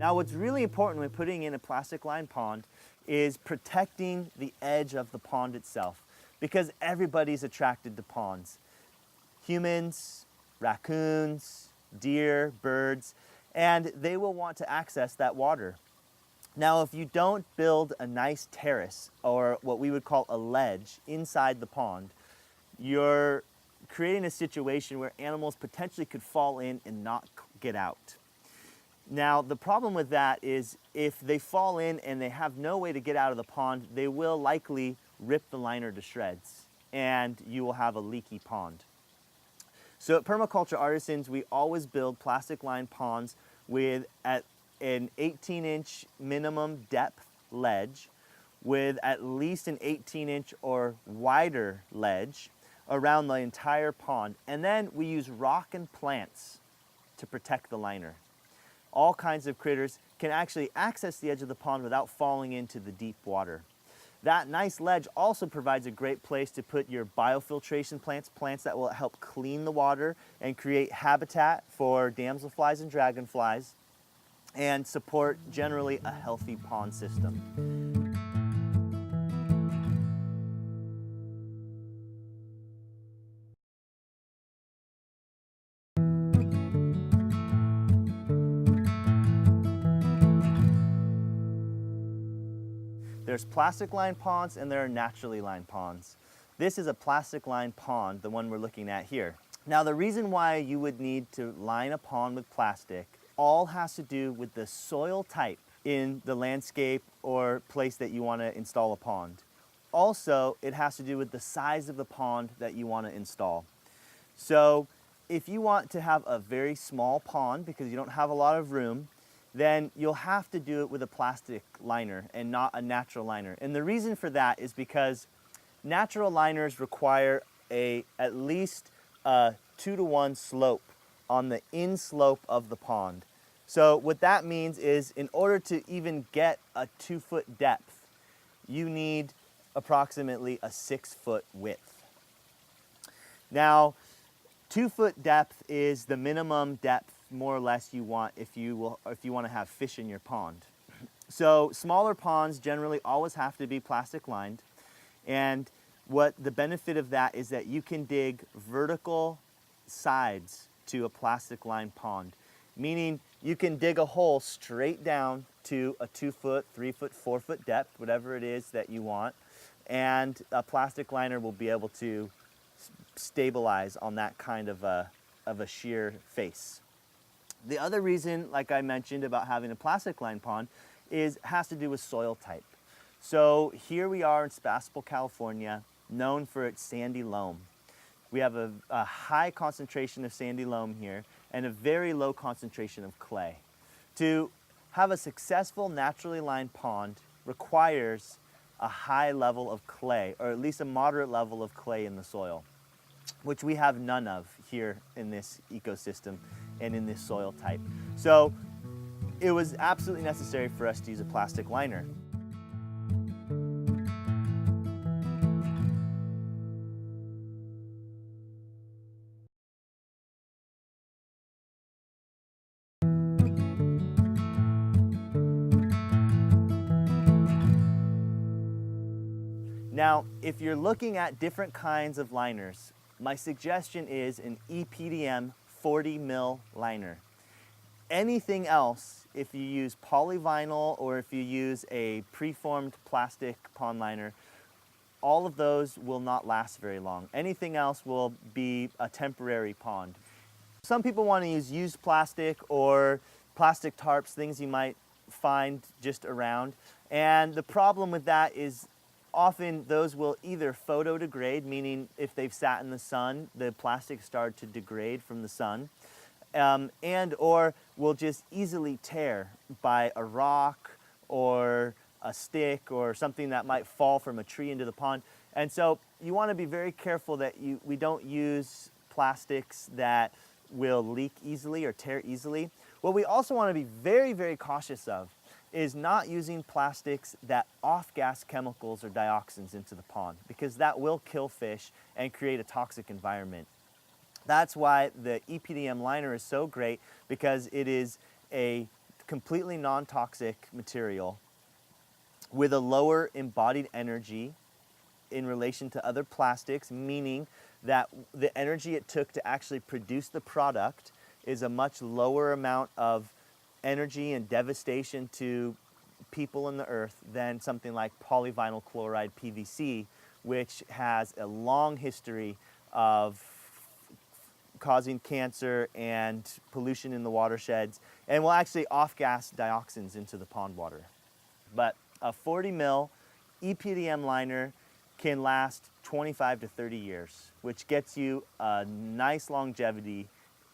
Now what's really important when putting in a plastic lined pond is protecting the edge of the pond itself, because everybody's attracted to ponds. Humans, raccoons, deer, birds, and they will want to access that water. Now, if you don't build a nice terrace, or what we would call a ledge, inside the pond, you're creating a situation where animals potentially could fall in and not get out. Now, the problem with that is if they fall in and they have no way to get out of the pond, they will likely rip the liner to shreds, and you will have a leaky pond. So at Permaculture Artisans, we always build plastic lined ponds with an 18-inch minimum depth ledge with at least an 18-inch or wider ledge around the entire pond. And then we use rock and plants to protect the liner. All kinds of critters can actually access the edge of the pond without falling into the deep water. That nice ledge also provides a great place to put your biofiltration plants, plants that will help clean the water and create habitat for damselflies and dragonflies, and support generally a healthy pond system. There's plastic lined ponds and there are naturally lined ponds. This is a plastic lined pond, the one we're looking at here. Now the reason why you would need to line a pond with plastic all has to do with the soil type in the landscape or place that you want to install a pond. Also, it has to do with the size of the pond that you want to install. So if you want to have a very small pond because you don't have a lot of room, then you'll have to do it with a plastic liner and not a natural liner. And the reason for that is because natural liners require at least a 2-to-1 slope on the inslope of the pond. So what that means is in order to even get a 2-foot depth, you need approximately a 6-foot width. Now, 2-foot depth is the minimum depth more or less you want if you want to have fish in your pond. So smaller ponds generally always have to be plastic lined, and what the benefit of that is that you can dig vertical sides to a plastic lined pond, meaning you can dig a hole straight down to a 2-foot, 3-foot, 4-foot depth, whatever it is that you want, and a plastic liner will be able to stabilize on that kind of a sheer face. The other reason, like I mentioned, about having a plastic lined pond has to do with soil type. So here we are in Sebastopol, California, known for its sandy loam. We have a high concentration of sandy loam here and a very low concentration of clay. To have a successful naturally lined pond requires a high level of clay, or at least a moderate level of clay in the soil, which we have none of here in this ecosystem and in this soil type. So it was absolutely necessary for us to use a plastic liner. Now, if you're looking at different kinds of liners, my suggestion is an EPDM 40 mil liner. Anything else, if you use polyvinyl or if you use a preformed plastic pond liner, all of those will not last very long. Anything else will be a temporary pond. Some people want to use used plastic or plastic tarps, things you might find just around. And the problem with that is often those will either photodegrade, meaning if they've sat in the sun, the plastic started to degrade from the sun, and or will just easily tear by a rock or a stick or something that might fall from a tree into the pond. And so you want to be very careful that we don't use plastics that will leak easily or tear easily. What we also want to be very, very cautious of is not using plastics that off-gas chemicals or dioxins into the pond, because that will kill fish and create a toxic environment. That's why the EPDM liner is so great, because it is a completely non-toxic material with a lower embodied energy in relation to other plastics, meaning that the energy it took to actually produce the product is a much lower amount of energy and devastation to people in the earth than something like polyvinyl chloride PVC, which has a long history of causing cancer and pollution in the watersheds, and will actually off-gas dioxins into the pond water. But a 40 mil EPDM liner can last 25 to 30 years, which gets you a nice longevity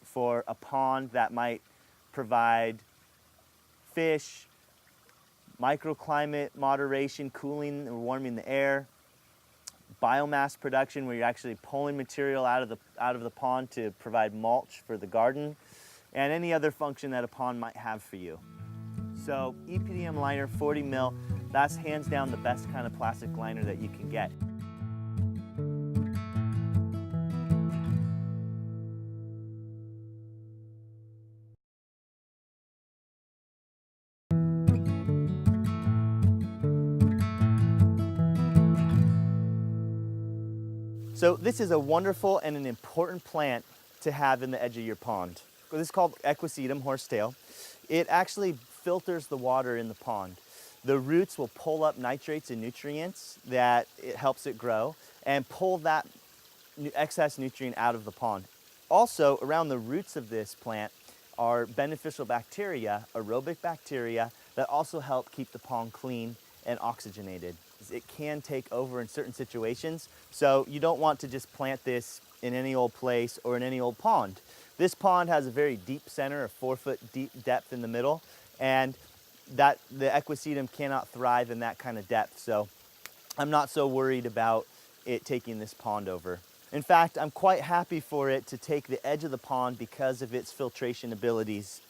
for a pond that might provide fish, microclimate moderation, cooling or warming the air, biomass production where you're actually pulling material out of the pond to provide mulch for the garden, and any other function that a pond might have for you. So EPDM liner 40 mil, that's hands down the best kind of plastic liner that you can get. So this is a wonderful and an important plant to have in the edge of your pond. This is called Equisetum horsetail. It actually filters the water in the pond. The roots will pull up nitrates and nutrients that it helps it grow and pull that excess nutrient out of the pond. Also, around the roots of this plant are beneficial bacteria, aerobic bacteria, that also help keep the pond clean and oxygenated. It can take over in certain situations, so you don't want to just plant this in any old place or in any old pond. This pond has a very deep center, a 4-foot deep depth in the middle, and the Equisetum cannot thrive in that kind of depth, so I'm not so worried about it taking this pond over. In fact, I'm quite happy for it to take the edge of the pond because of its filtration abilities.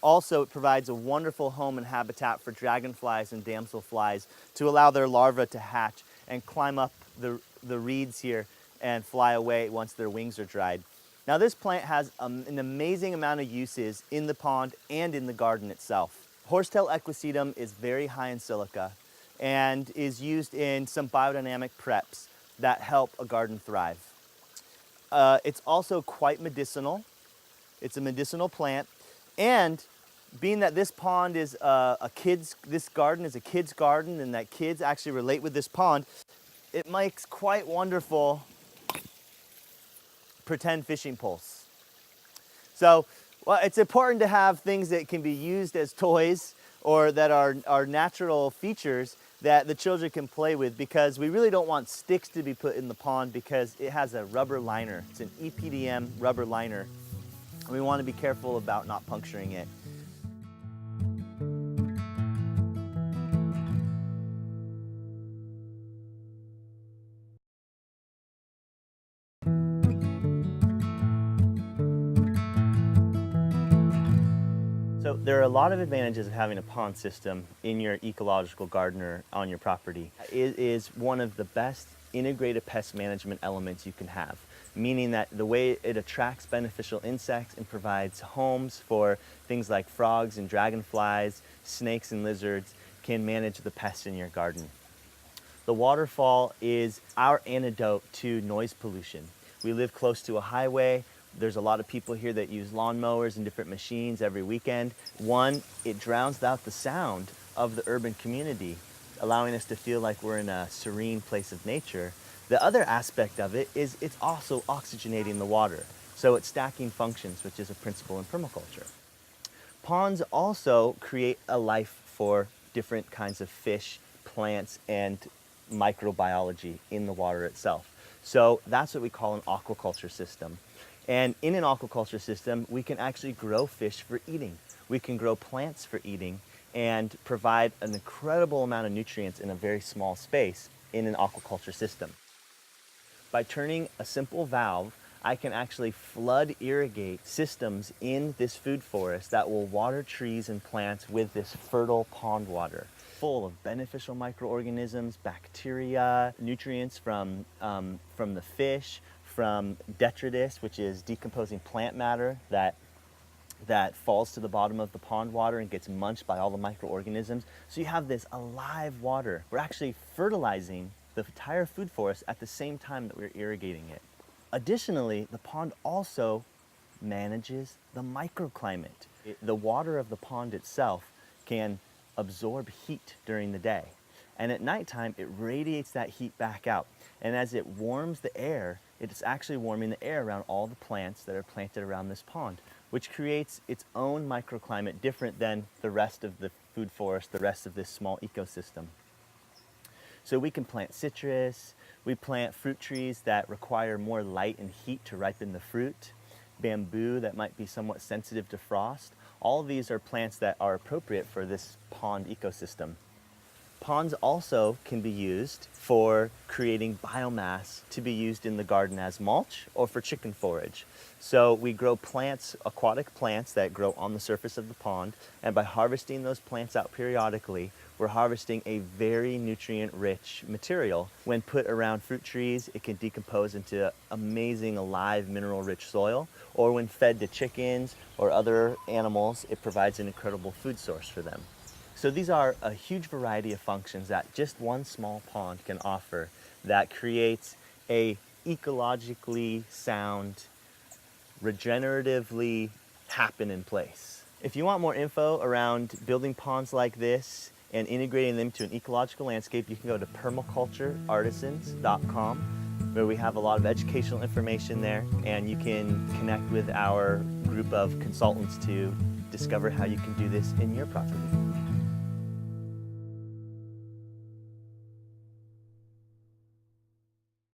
Also, it provides a wonderful home and habitat for dragonflies and damselflies to allow their larvae to hatch and climb up the reeds here and fly away once their wings are dried. Now, this plant has an amazing amount of uses in the pond and in the garden itself. Horsetail Equisetum is very high in silica and is used in some biodynamic preps that help a garden thrive. It's also quite medicinal. It's a medicinal plant, and being that this pond is this garden is a kid's garden and that kids actually relate with this pond, it makes quite wonderful pretend fishing poles. So, well, it's important to have things that can be used as toys or that are natural features that the children can play with, because we really don't want sticks to be put in the pond because it has a rubber liner. It's an EPDM rubber liner. And we want to be careful about not puncturing it. So there are a lot of advantages of having a pond system in your ecological garden or on your property. It is one of the best integrated pest management elements you can have, meaning that the way it attracts beneficial insects and provides homes for things like frogs and dragonflies, snakes and lizards can manage the pests in your garden. The waterfall is our antidote to noise pollution. We live close to a highway. There's a lot of people here that use lawnmowers and different machines every weekend. One, it drowns out the sound of the urban community, allowing us to feel like we're in a serene place of nature. The other aspect of it is it's also oxygenating the water. So it's stacking functions, which is a principle in permaculture. Ponds also create a life for different kinds of fish, plants, and microbiology in the water itself. So that's what we call an aquaculture system. And in an aquaculture system, we can actually grow fish for eating. We can grow plants for eating and provide an incredible amount of nutrients in a very small space in an aquaculture system. By turning a simple valve, I can actually flood irrigate systems in this food forest that will water trees and plants with this fertile pond water, full of beneficial microorganisms, bacteria, nutrients from the fish, from detritus, which is decomposing plant matter that that falls to the bottom of the pond water and gets munched by all the microorganisms. So you have this alive water. We're actually fertilizing the entire food forest at the same time that we're irrigating it. Additionally, the pond also manages the microclimate. The water of the pond itself can absorb heat during the day, and at nighttime it radiates that heat back out. And as it warms the air, it's actually warming the air around all the plants that are planted around this pond, which creates its own microclimate different than the rest of the food forest, the rest of this small ecosystem. So we can plant citrus, we plant fruit trees that require more light and heat to ripen the fruit, bamboo that might be somewhat sensitive to frost. All of these are plants that are appropriate for this pond ecosystem. Ponds also can be used for creating biomass to be used in the garden as mulch or for chicken forage. So we grow plants, aquatic plants that grow on the surface of the pond, and by harvesting those plants out periodically, we're harvesting a very nutrient-rich material. When put around fruit trees, it can decompose into amazing, alive, mineral-rich soil, or when fed to chickens or other animals, it provides an incredible food source for them. So these are a huge variety of functions that just one small pond can offer that creates a ecologically sound, regeneratively happening place. If you want more info around building ponds like this and integrating them to an ecological landscape, you can go to permacultureartisans.com, where we have a lot of educational information there, and you can connect with our group of consultants to discover how you can do this in your property.